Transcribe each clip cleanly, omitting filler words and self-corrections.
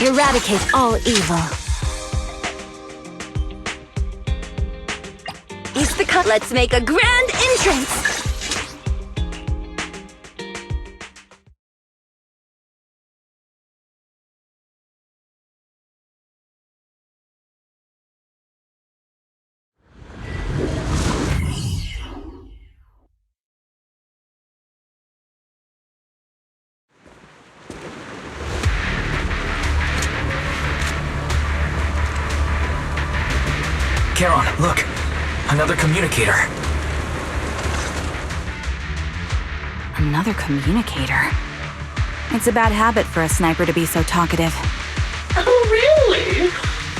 Eradicate all evil. Is the cut? Let's make a grand entrance! Charon, look! Another communicator. Another communicator? It's a bad habit for a sniper to be so talkative. Oh, really?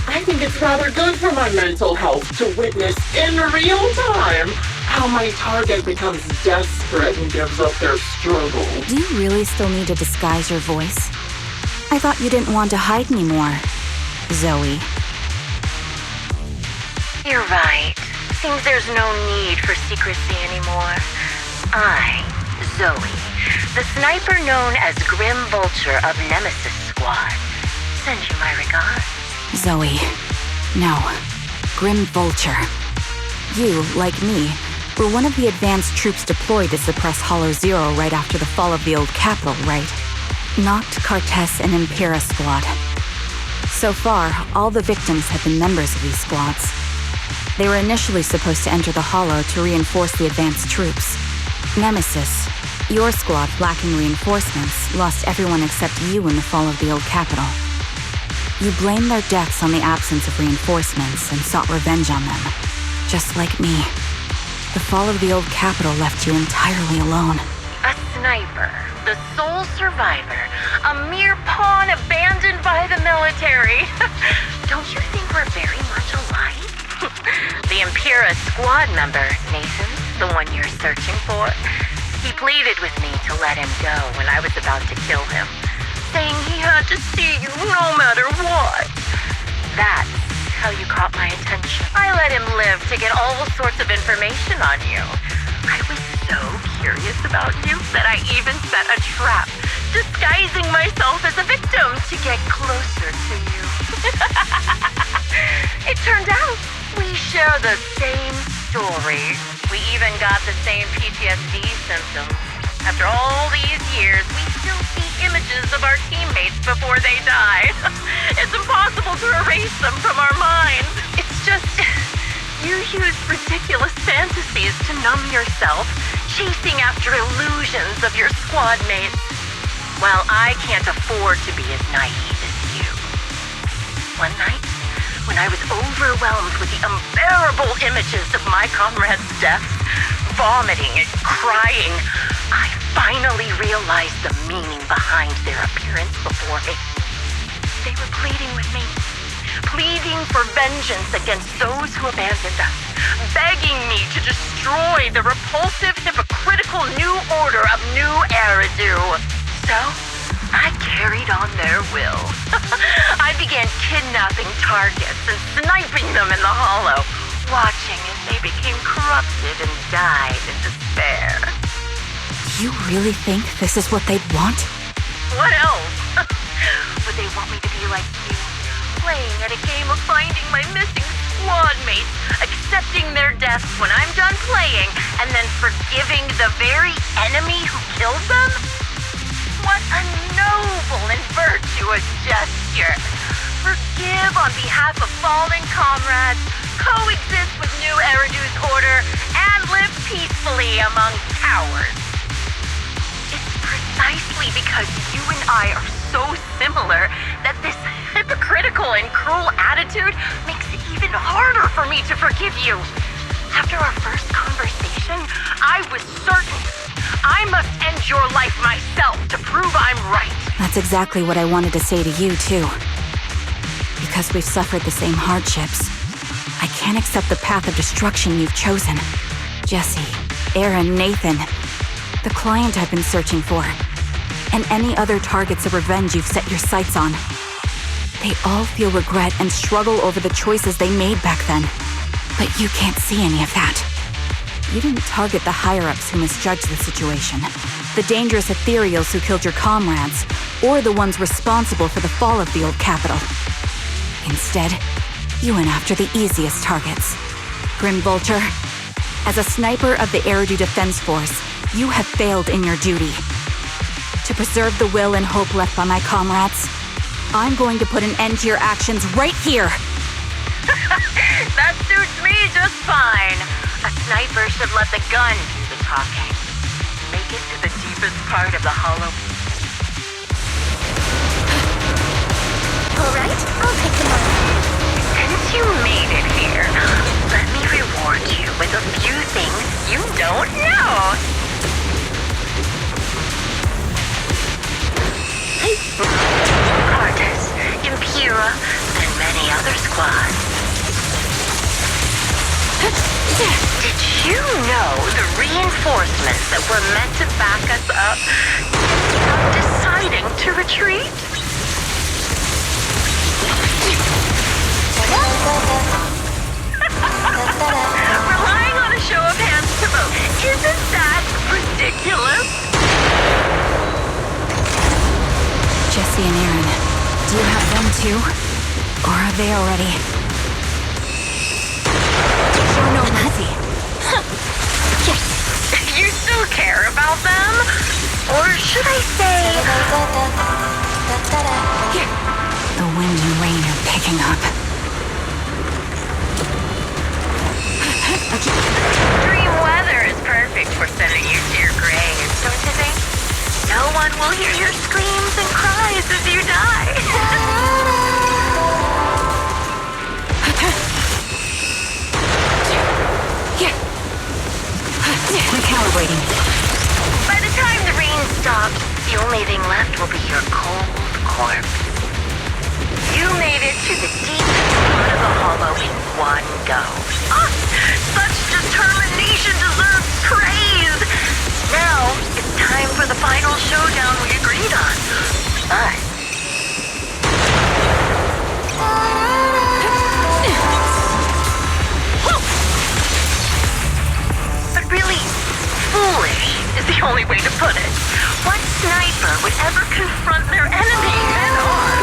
I think it's rather good for my mental health to witness in real time how my target becomes desperate and gives up their struggle. Do you really still need to disguise your voice? I thought you didn't want to hide anymore, Zoe. You're right. Seems there's no need for secrecy anymore. I, Zoe, the sniper known as Grim Vulture of Nemesis Squad, send you my regards. Zoe. No. Grim Vulture. You, like me, were one of the advanced troops deployed to suppress Hollow Zero right after the fall of the old capital, right? Noct, Cartess, and Impera Squad. So far, all the victims have been members of these squads. They were initially supposed to enter the Hollow to reinforce the advanced troops. Nemesis, your squad, lacking reinforcements, lost everyone except you in the fall of the old capital. You blamed their deaths on the absence of reinforcements and sought revenge on them. Just like me. The fall of the old capital left you entirely alone. A sniper, the sole survivor, a mere pawn abandoned by the military. Don't you think we're very much alike? The Impera squad member, Nathan, the one you're searching for, he pleaded with me to let him go when I was about to kill him, saying he had to see you no matter what. That's how you caught my attention. I let him live to get all sorts of information on you. I was so curious about you that I even set a trap, disguising myself as a victim to get closer to you. It turned out we share the same story. We even got the same PTSD symptoms. After all these years, we still see images of our teammates before they die. It's impossible to erase them from our minds. It's just, you use ridiculous fantasies to numb yourself, chasing after illusions of your squad mates. Well, I can't afford to be as naive as you. One night, when I was overwhelmed with the unbearable images of my comrades' deaths, vomiting and crying, I finally realized the meaning behind their appearance before me. They were pleading with me, pleading for vengeance against those who abandoned us, begging me to destroy the repulsive, hypocritical new order of New Eridu. So, I carried on their will. I began kidnapping targets and sniping them in the Hollow, watching as they became corrupted and died in despair. Do you really think this is what they'd want? What else? Would they want me to be like you, playing at a game of finding my missing squad mates, accepting their deaths when I'm done playing, and then forgiving the very enemy who killed them? What a noble and virtuous gesture! Forgive on behalf of fallen comrades, coexist with New Eridu's order, and live peacefully among cowards. It's precisely because you and I are so similar that this hypocritical and cruel attitude makes it even harder for me to forgive you. After our first conversation, I was certain I must end your life myself to prove I'm right. That's exactly what I wanted to say to you, too. Because we've suffered the same hardships, I can't accept the path of destruction you've chosen. Jesse, Aaron, Nathan, the client I've been searching for, and any other targets of revenge you've set your sights on. They all feel regret and struggle over the choices they made back then. But you can't see any of that. You didn't target the higher-ups who misjudged the situation, the dangerous ethereals who killed your comrades, or the ones responsible for the fall of the old capital. Instead, you went after the easiest targets. Grim Vulture, as a sniper of the Eridu Defense Force, you have failed in your duty. To preserve the will and hope left by my comrades, I'm going to put an end to your actions right here! That suits me just fine. A sniper should let the gun do the talking. Make it to the deepest part of the hollow. All right, I'll take them on. Since you made it here, let me reward you with a few things you don't know. Artis, Impera, and many other squads. Did you know the reinforcements that were meant to back us up are deciding to retreat? Relying on a show of hands to vote. Isn't that ridiculous? Jesse and Aaron, do you have them too? Or are they already? Show no mercy. You still care about them? Or should I say... The wind and rain are picking up. Extreme weather is perfect for sending you to your grave, don't you think? No one will hear your screams and cries as you die. Recalibrating. By the time the rain stops, the only thing left will be your cold corpse. You made it to the deepest part of the hollow in one go. Ah, such determination deserves praise! Now, it's time for the final showdown we agreed on. But really, foolish is the only way to put it. What sniper would ever confront their enemy head-on?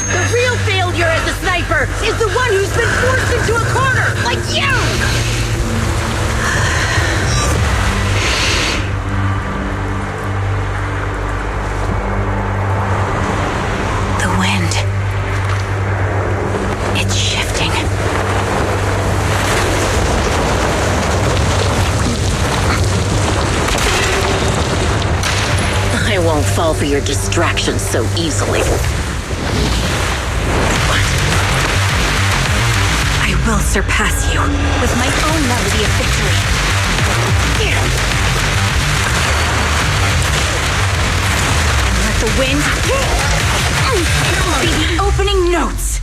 The real failure as a sniper is the one who's been forced into a corner, like you! The wind. It's shifting. I won't fall for your distractions so easily. I will surpass you with my own melody of victory. Let the wind be the opening notes.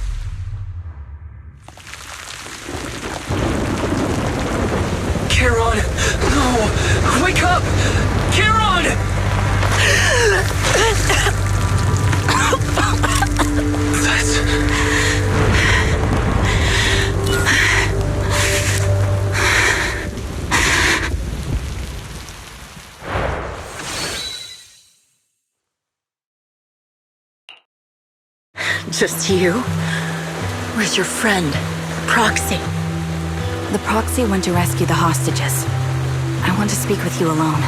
Charon! No! Wake up! Charon! Just you? Where's your friend, Proxy? The proxy went to rescue the hostages. I want to speak with you alone.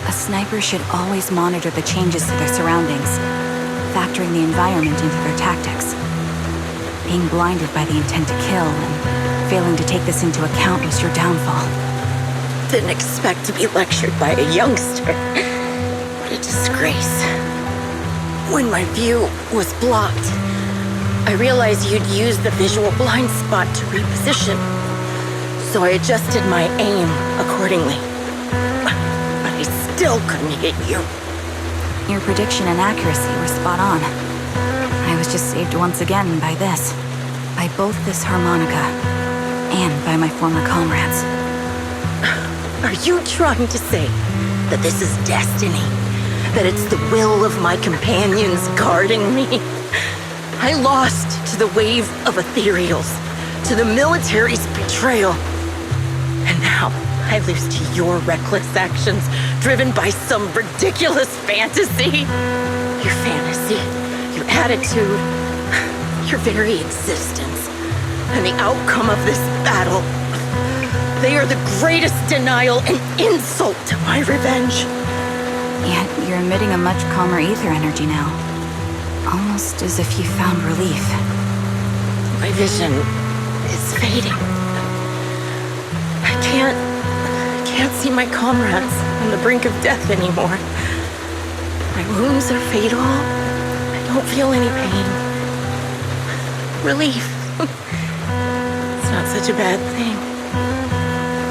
A sniper should always monitor the changes to their surroundings, factoring the environment into their tactics. Being blinded by the intent to kill and failing to take this into account was your downfall. Didn't expect to be lectured by a youngster. What a disgrace. When my view was blocked, I realized you'd used the visual blind spot to reposition. So I adjusted my aim accordingly. But I still couldn't hit you. Your prediction and accuracy were spot on. I was just saved once again by this. By both this harmonica and by my former comrades. Are you trying to say that this is destiny? that it's the will of my companions guarding me. I lost to the wave of ethereals, to the military's betrayal. And now I lose to your reckless actions, driven by some ridiculous fantasy. Your fantasy, your attitude, your very existence, and the outcome of this battle. They are the greatest denial and insult to my revenge. Yet you're emitting a much calmer ether energy now. Almost as if you found relief. My vision is fading. I can't see my comrades on the brink of death anymore. My wounds are fatal. I don't feel any pain. Relief. It's not such a bad thing.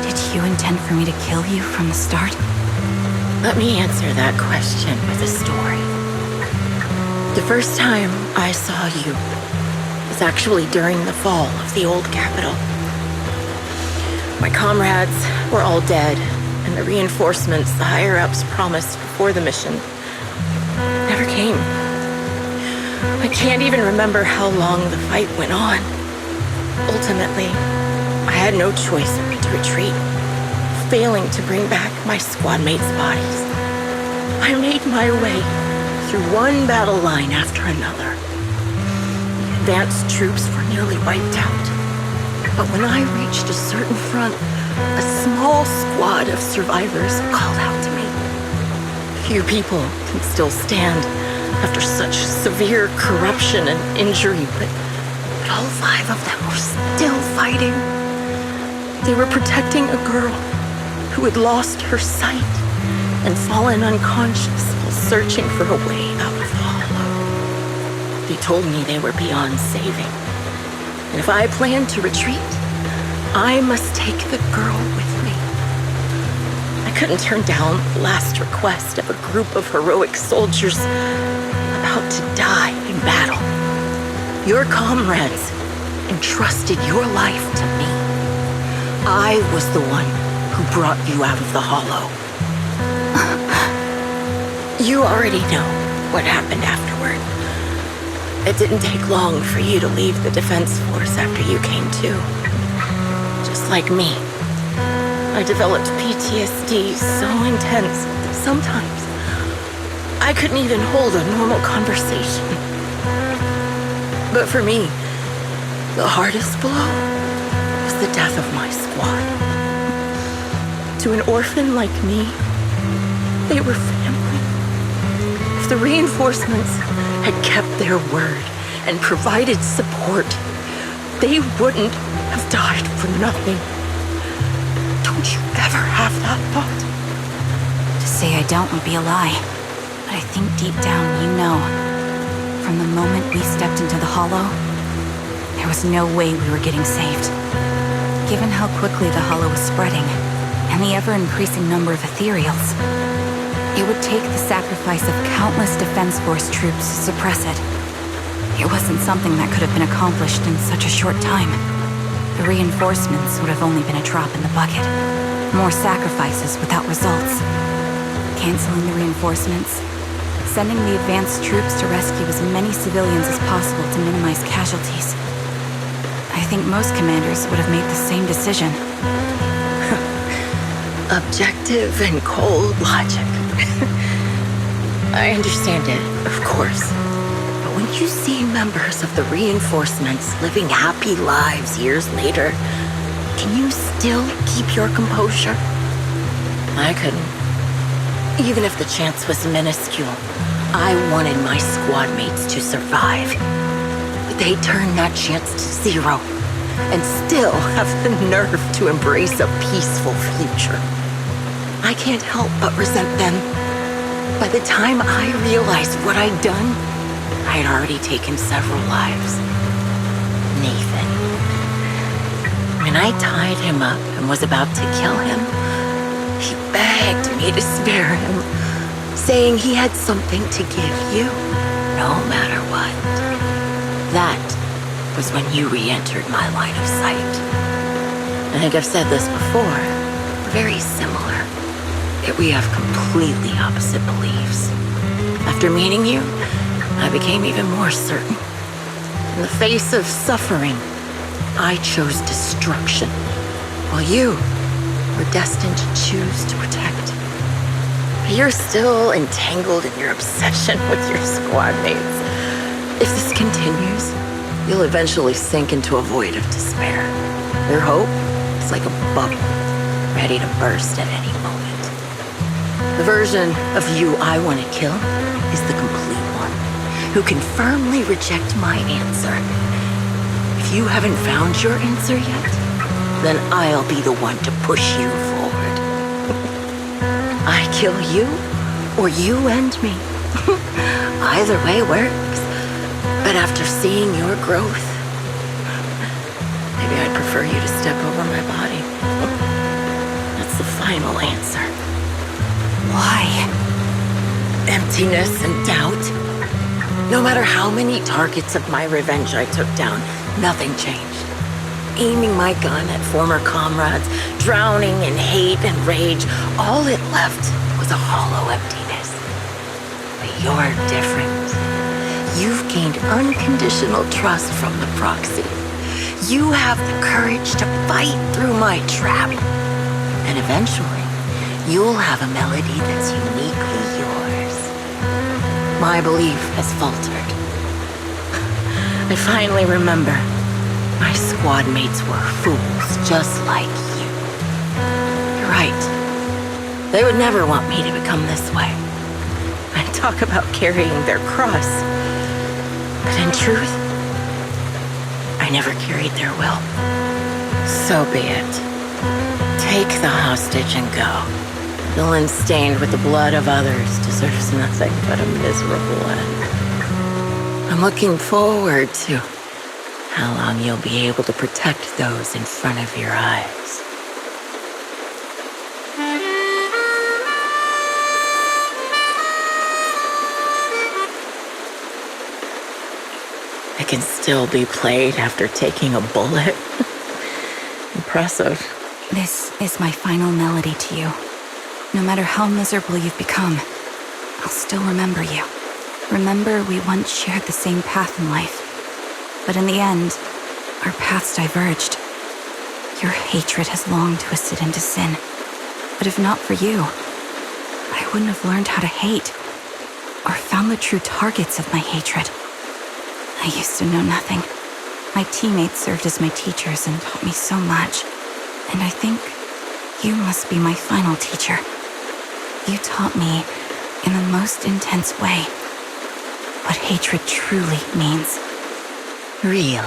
Did you intend for me to kill you from the start? Let me answer that question with a story. The first time I saw you was actually during the fall of the old capital. My comrades were all dead, and the reinforcements the higher-ups promised before the mission never came. I can't even remember how long the fight went on. Ultimately, I had no choice but to retreat, failing to bring back my squad mates' bodies. I made my way through one battle line after another. The advanced troops were nearly wiped out. But when I reached a certain front, a small squad of survivors called out to me. Few people can still stand after such severe corruption and injury, but all 5 of them were still fighting. They were protecting a girl who had lost her sight and fallen unconscious while searching for a way out of the hollow. They told me they were beyond saving, and if I planned to retreat, I must take the girl with me. I couldn't turn down the last request of a group of heroic soldiers about to die in battle. Your comrades entrusted your life to me. I was the one who brought you out of the hollow. You already know what happened afterward. It didn't take long for you to leave the Defense Force after you came to. Just like me, I developed PTSD so intense that sometimes I couldn't even hold a normal conversation. But for me, the hardest blow was the death of my squad. To an orphan like me, they were family. If the reinforcements had kept their word and provided support, they wouldn't have died for nothing. Don't you ever have that thought? To say I don't would be a lie. But I think deep down you know. From the moment we stepped into the hollow, there was no way we were getting saved. Given how quickly the hollow was spreading, and the ever-increasing number of ethereals, it would take the sacrifice of countless Defense Force troops to suppress it. It wasn't something that could have been accomplished in such a short time. The reinforcements would have only been a drop in the bucket. More sacrifices without results. Canceling the reinforcements, sending the advanced troops to rescue as many civilians as possible to minimize casualties. I think most commanders would have made the same decision. Objective and cold logic. I understand it, of course. But when you see members of the reinforcements living happy lives years later, can you still keep your composure? I couldn't. Even if the chance was minuscule, I wanted my squad mates to survive. But they turned that chance to zero, and still have the nerve to embrace a peaceful future. I can't help but resent them. By the time I realized what I'd done, I had already taken several lives. Nathan. When I tied him up and was about to kill him, he begged me to spare him, saying he had something to give you, no matter what. That was when you re-entered my line of sight. I think I've said this before. We're very similar, yet we have completely opposite beliefs. After meeting you, I became even more certain. In the face of suffering, I chose destruction, while you were destined to choose to protect. You're still entangled in your obsession with your squad mates. If this continues, you'll eventually sink into a void of despair. Your hope is like a bubble, ready to burst at any moment. The version of you I want to kill is the complete one, who can firmly reject my answer. If you haven't found your answer yet, then I'll be the one to push you forward. I kill you, or you end me. Either way works. But after seeing your growth, maybe I'd prefer you to step over my body. That's the final answer. Why? Emptiness and doubt. No matter how many targets of my revenge I took down, nothing changed. Aiming my gun at former comrades, drowning in hate and rage, all it left was a hollow emptiness. But you're different. You've gained unconditional trust from the proxy. You have the courage to fight through my trap. And eventually, you'll have a melody that's uniquely yours. My belief has faltered. I finally remember. My squad mates were fools just like you. You're right. They would never want me to become this way. I talk about carrying their cross. But in truth, I never carried their will. So be it. Take the hostage and go. Villain stained with the blood of others deserves nothing but a miserable end. I'm looking forward to how long you'll be able to protect those in front of your eyes. It can still be played after taking a bullet. Impressive. This is my final melody to you. No matter how miserable you've become, I'll still remember you. Remember we once shared the same path in life. But in the end, our paths diverged. Your hatred has long twisted into sin. But if not for you, I wouldn't have learned how to hate, or found the true targets of my hatred. I used to know nothing. My teammates served as my teachers and taught me so much. And I think you must be my final teacher. You taught me, in the most intense way, what hatred truly means. Really?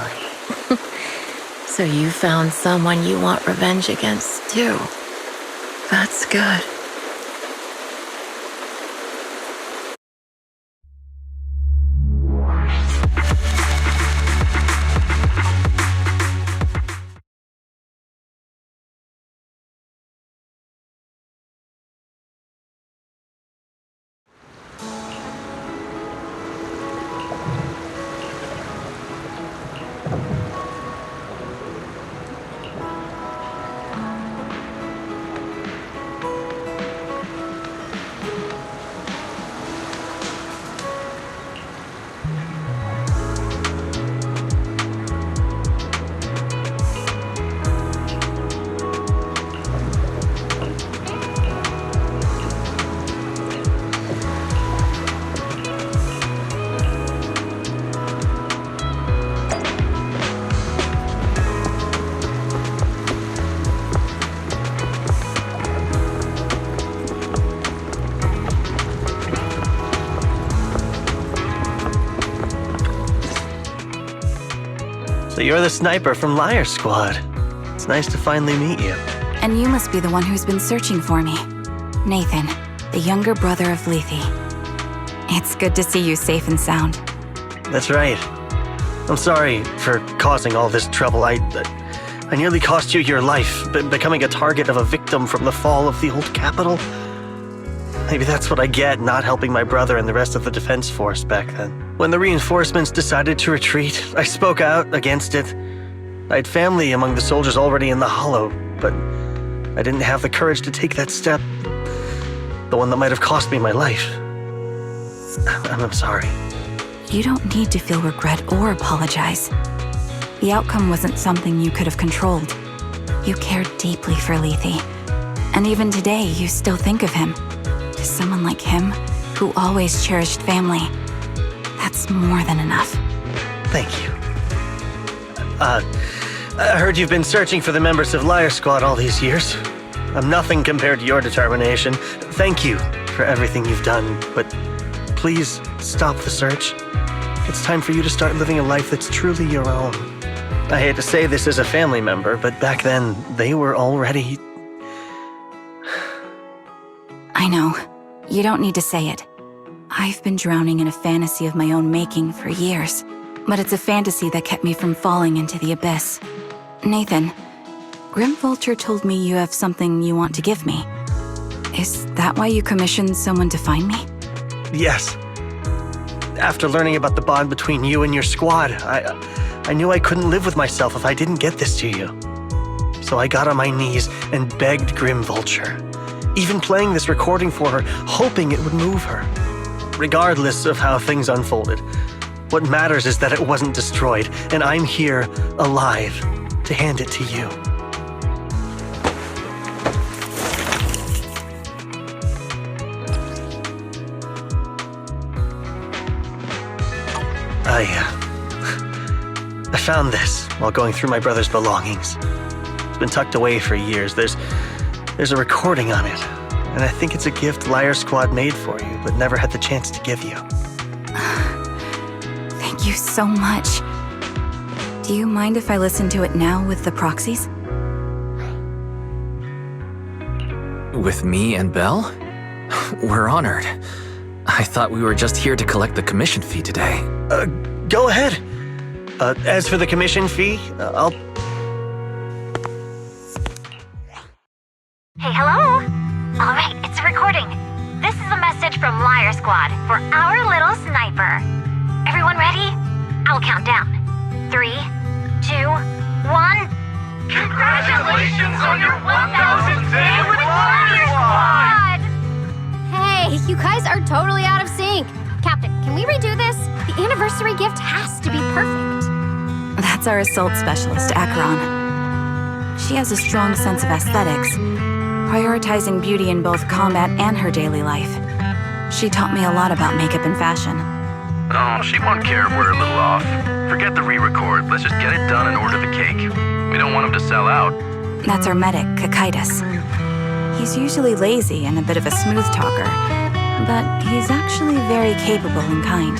So you found someone you want revenge against, too. That's good. So you're the sniper from Liar Squad. It's nice to finally meet you. And you must be the one who's been searching for me. Nathan, the younger brother of Lethe. It's good to see you safe and sound. That's right. I'm sorry for causing all this trouble. I nearly cost you your life, becoming a target of a victim from the fall of the old capital. Maybe that's what I get not helping my brother and the rest of the defense force back then. When the reinforcements decided to retreat, I spoke out against it. I had family among the soldiers already in the Hollow, but I didn't have the courage to take that step. The one that might have cost me my life. I'm sorry. You don't need to feel regret or apologize. The outcome wasn't something you could have controlled. You cared deeply for Lethe. And even today, you still think of him. To someone like him, who always cherished family, that's more than enough. Thank you. I heard you've been searching for the members of Liar Squad all these years. I'm nothing compared to your determination. Thank you for everything you've done, but please stop the search. It's time for you to start living a life that's truly your own. I hate to say this as a family member, but back then, they were already... I know. You don't need to say it. I've been drowning in a fantasy of my own making for years, but it's a fantasy that kept me from falling into the abyss. Nathan, Grim Vulture told me you have something you want to give me. Is that why you commissioned someone to find me? Yes. After learning about the bond between you and your squad, I knew I couldn't live with myself if I didn't get this to you. So I got on my knees and begged Grim Vulture, even playing this recording for her, hoping it would move her. Regardless of how things unfolded, what matters is that it wasn't destroyed, and I'm here, alive, to hand it to you. I found this while going through my brother's belongings. It's been tucked away for years. There's a recording on it, and I think it's a gift Liar Squad made for you, but never had the chance to give you. Thank you so much. Do you mind if I listen to it now with the proxies? With me and Belle? We're honored. I thought we were just here to collect the commission fee today. Go ahead. As for the commission fee, I'll... Hey, hello? All right, it's a recording. This is a message from Liar Squad for our little sniper. Everyone ready? I'll count down. 3, 2, 1. Congratulations on your 1000th day with Liar Squad! Hey, you guys are totally out of sync. Captain, can we redo this? The anniversary gift has to be perfect. That's our assault specialist, Acheron. She has a strong sense of aesthetics, prioritizing beauty in both combat and her daily life. She taught me a lot about makeup and fashion. Oh, she won't care if we're a little off. Forget the re-record. Let's just get it done and order the cake. We don't want him to sell out. That's our medic, Kakaitis. He's usually lazy and a bit of a smooth talker, but he's actually very capable and kind.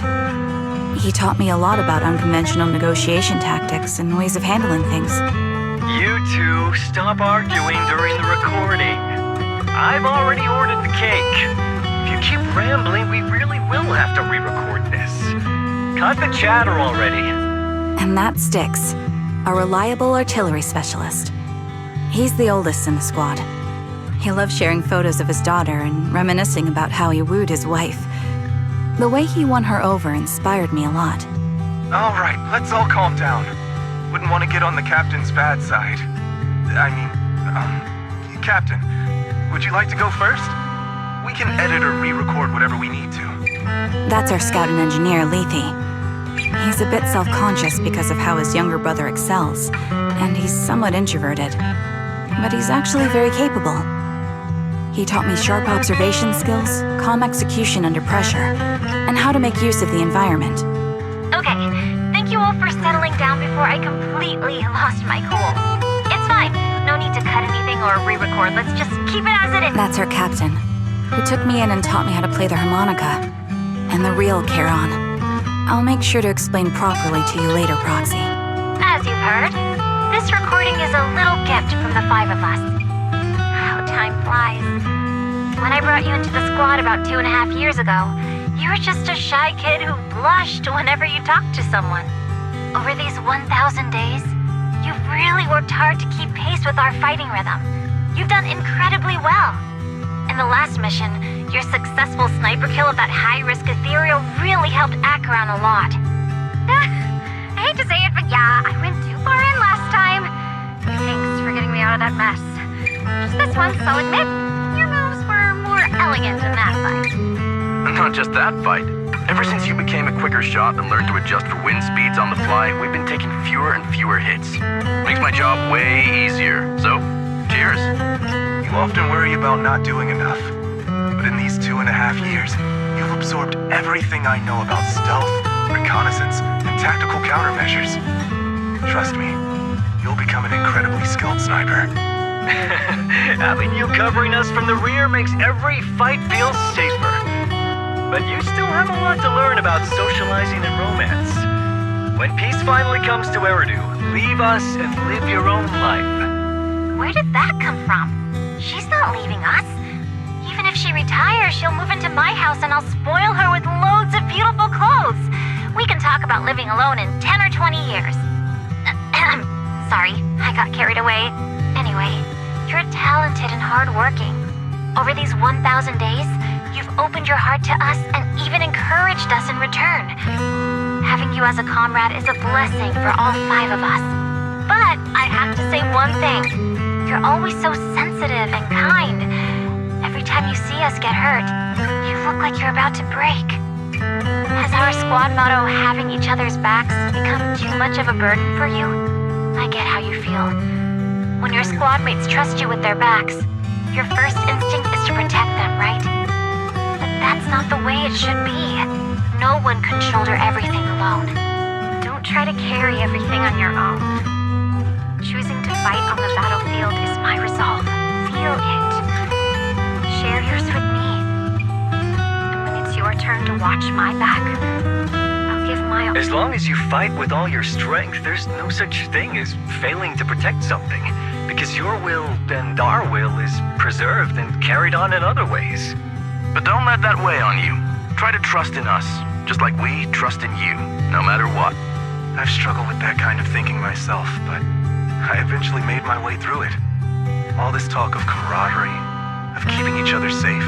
He taught me a lot about unconventional negotiation tactics and ways of handling things. You two, stop arguing during the recording. I've already ordered the cake. If you keep rambling, we really will have to re-record this. Cut the chatter already. And that Styx, a reliable artillery specialist. He's the oldest in the squad. He loves sharing photos of his daughter and reminiscing about how he wooed his wife. The way he won her over inspired me a lot. All right, let's all calm down. Wouldn't want to get on the captain's bad side. Captain, would you like to go first? We can edit or re-record whatever we need to. That's our scout and engineer, Lethe. He's a bit self-conscious because of how his younger brother excels, and he's somewhat introverted. But he's actually very capable. He taught me sharp observation skills, calm execution under pressure, and how to make use of the environment. Okay, thank you all for settling down before I completely lost my cool. It's fine. No need to cut anything or re-record. Let's just keep it as it is. That's our captain, who took me in and taught me how to play the harmonica. And the real Charon. I'll make sure to explain properly to you later, Proxy. As you've heard, this recording is a little gift from the 5 of us. How time flies. When I brought you into the squad about 2.5 years ago, you were just a shy kid who blushed whenever you talked to someone. Over these 1,000 days, you've really worked hard to keep pace with our fighting rhythm. You've done incredibly well. In the last mission, your successful sniper kill of that high-risk ethereal really helped Acheron a lot. I hate to say it, but yeah, I went too far in last time. Thanks for getting me out of that mess. Just this once, I'll admit, your moves were more elegant in that fight. Not just that fight. Ever since you became a quicker shot and learned to adjust for wind speeds on the fly, we've been taking fewer and fewer hits. Makes my job way easier. So, cheers. You often worry about not doing enough. But in these 2.5 years, you've absorbed everything I know about stealth, reconnaissance, and tactical countermeasures. Trust me, you'll become an incredibly skilled sniper. Having you covering us from the rear makes every fight feel safer. But you still have a lot to learn about socializing and romance. When peace finally comes to Eridu, leave us and live your own life. Where did that come from? She's not leaving us. Even if she retires, she'll move into my house and I'll spoil her with loads of beautiful clothes. We can talk about living alone in 10 or 20 years. Sorry, I got carried away. Anyway, you're talented and hardworking. Over these 1,000 days, you've opened your heart to us and even encouraged us in return. Having you as a comrade is a blessing for all 5 of us. But I have to say one thing. You're always so sensitive and kind. Every time you see us get hurt, you look like you're about to break. Has our squad motto, having each other's backs, become too much of a burden for you? I get how you feel. When your squad mates trust you with their backs, your first instinct is to protect them, right? But that's not the way it should be. No one can shoulder everything alone. Don't try to carry everything on your own. Choosing to fight on the battlefield is my resolve. Feel it. Share yours with me. And when it's your turn to watch my back, I'll give my own. As long as you fight with all your strength, there's no such thing as failing to protect something. Because your will and our will is preserved and carried on in other ways. But don't let that weigh on you. Try to trust in us, just like we trust in you, no matter what. I've struggled with that kind of thinking myself, but I eventually made my way through it. All this talk of camaraderie, of keeping each other safe.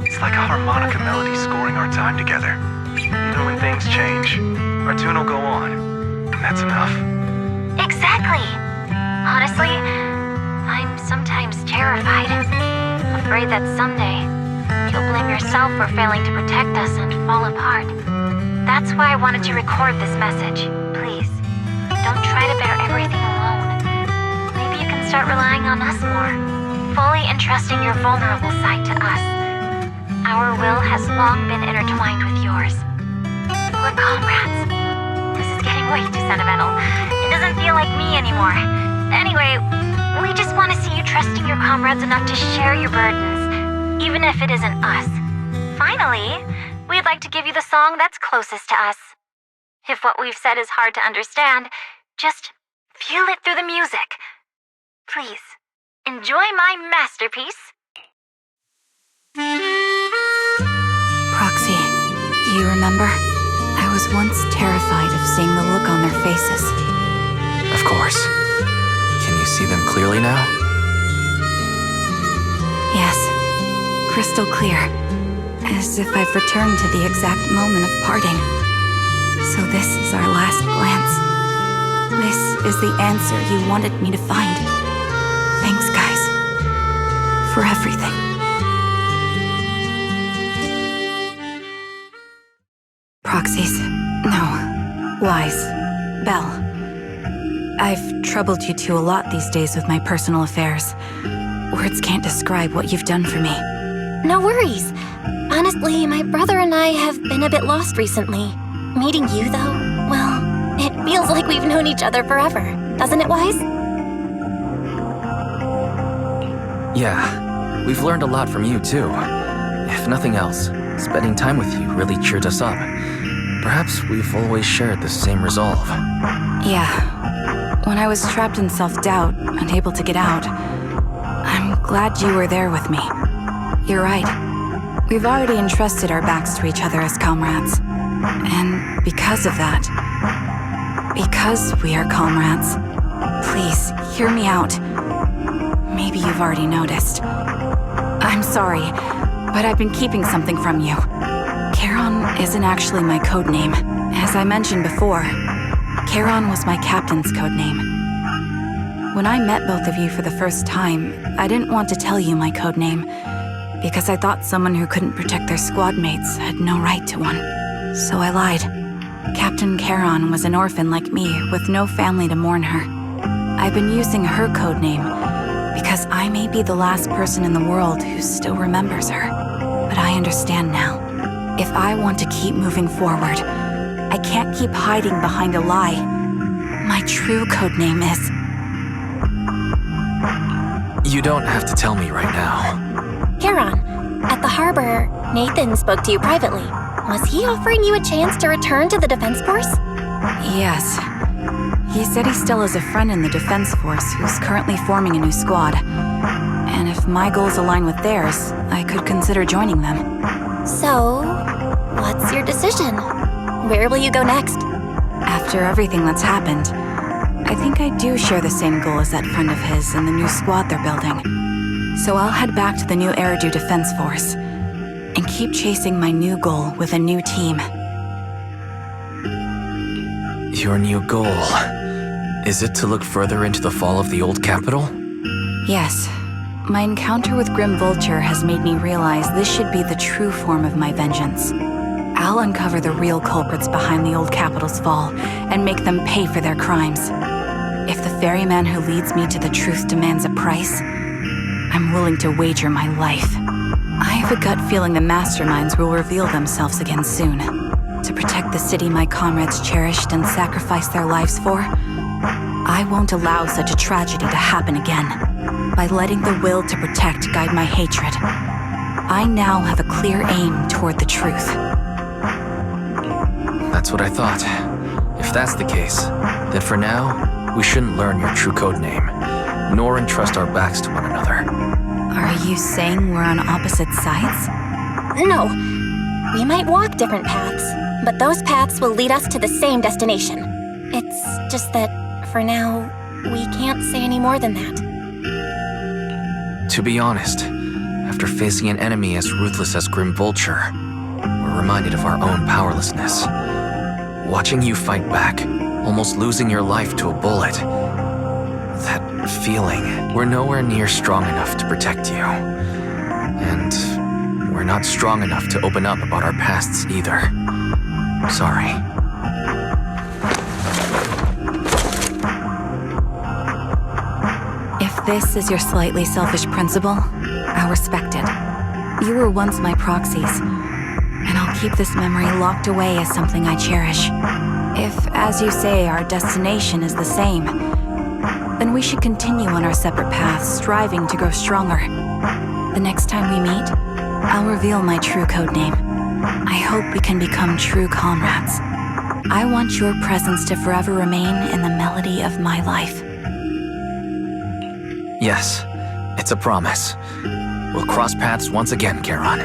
It's like a harmonica melody scoring our time together. Even when things change, our tune will go on, and that's enough. Exactly. Honestly, I'm sometimes terrified. Afraid that someday, you'll blame yourself for failing to protect us and fall apart. That's why I wanted to record this message. Please, don't try to bear everything alone. Maybe you can start relying on us more, fully entrusting your vulnerable side to us. Our will has long been intertwined with yours. We're comrades. This is getting way too sentimental. It doesn't feel like me anymore. Anyway, we just want to see you trusting your comrades enough to share your burdens, even if it isn't us. Finally, we'd like to give you the song that's closest to us. If what we've said is hard to understand, just feel it through the music. Please, enjoy my masterpiece. Proxy, you remember? I was once terrified of seeing the look on their faces. Of course. Can you see them clearly now? Yes, crystal clear. As if I've returned to the exact moment of parting. So this is our last glance. This is the answer you wanted me to find. Thanks, guys. For everything. Proxies. No. Lies. Belle. I've troubled you two a lot these days with my personal affairs. Words can't describe what you've done for me. No worries. Honestly, my brother and I have been a bit lost recently. Meeting you, though, well, it feels like we've known each other forever. Doesn't it, Wise? Yeah, we've learned a lot from you too. If nothing else, spending time with you really cheered us up. Perhaps we've always shared the same resolve. Yeah. When I was trapped in self-doubt, unable to get out, I'm glad you were there with me. You're right. We've already entrusted our backs to each other as comrades. And because of that, because we are comrades, please, hear me out. Maybe you've already noticed. I'm sorry, but I've been keeping something from you. Charon isn't actually my code name. As I mentioned before, Charon was my captain's code name. When I met both of you for the first time, I didn't want to tell you my code name, because I thought someone who couldn't protect their squad mates had no right to one. So I lied. Captain Charon was an orphan like me, with no family to mourn her. I've been using her codename because I may be the last person in the world who still remembers her. But I understand now. If I want to keep moving forward, I can't keep hiding behind a lie. My true codename is... You don't have to tell me right now. Charon, at the harbor, Nathan spoke to you privately. Was he offering you a chance to return to the Defense Force? Yes. He said he still has a friend in the Defense Force who's currently forming a new squad. And if my goals align with theirs, I could consider joining them. So, what's your decision? Where will you go next? After everything that's happened, I think I do share the same goal as that friend of his and the new squad they're building. So I'll head back to the new Eridu Defense Force and keep chasing my new goal with a new team. Your new goal. Is it to look further into the fall of the old capital? Yes. My encounter with Grim Vulture has made me realize this should be the true form of my vengeance. I'll uncover the real culprits behind the old capital's fall and make them pay for their crimes. If the ferryman who leads me to the truth demands a price, I'm willing to wager my life. I have a gut feeling the masterminds will reveal themselves again soon. To protect the city my comrades cherished and sacrificed their lives for, I won't allow such a tragedy to happen again. By letting the will to protect guide my hatred, I now have a clear aim toward the truth. That's what I thought. If that's the case, then for now, we shouldn't learn your true codename, nor entrust our backs to one another. Are you saying we're on opposite sides? No. We might walk different paths, but those paths will lead us to the same destination. It's just that, for now, we can't say any more than that. To be honest, after facing an enemy as ruthless as Grim Vulture, we're reminded of our own powerlessness. Watching you fight back, almost losing your life to a bullet. That feeling, we're nowhere near strong enough to protect you. And we're not strong enough to open up about our pasts either. Sorry. If this is your slightly selfish principle, I'll respect it. You were once my proxies, and I'll keep this memory locked away as something I cherish. If, as you say, our destination is the same, then we should continue on our separate paths, striving to grow stronger. The next time we meet, I'll reveal my true codename. I hope we can become true comrades. I want your presence to forever remain in the melody of my life. Yes, it's a promise. We'll cross paths once again, Charon.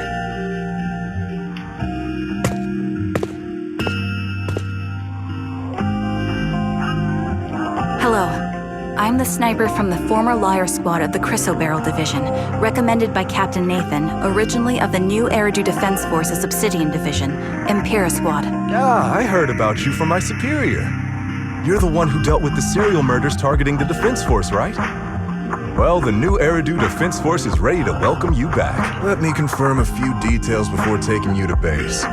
Hello. I'm the sniper from the former Liar Squad of the Chrysoberyl Division, recommended by Captain Nathan, originally of the new Eridu Defense Force's Obsidian Division, Impera Squad. Ah, I heard about you from my superior. You're the one who dealt with the serial murders targeting the Defense Force, right? Well, the new Eridu Defense Force is ready to welcome you back. Let me confirm a few details before taking you to base.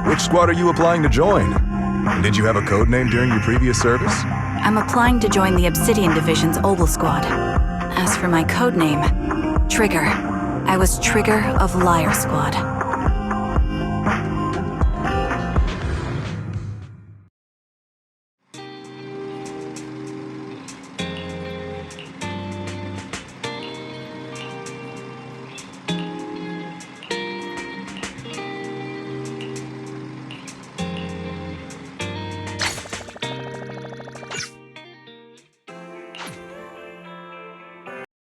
Which squad are you applying to join? And did you have a codename during your previous service? I'm applying to join the Obsidian Division's Oval Squad. As for my codename, Trigger. I was Trigger of Liar Squad.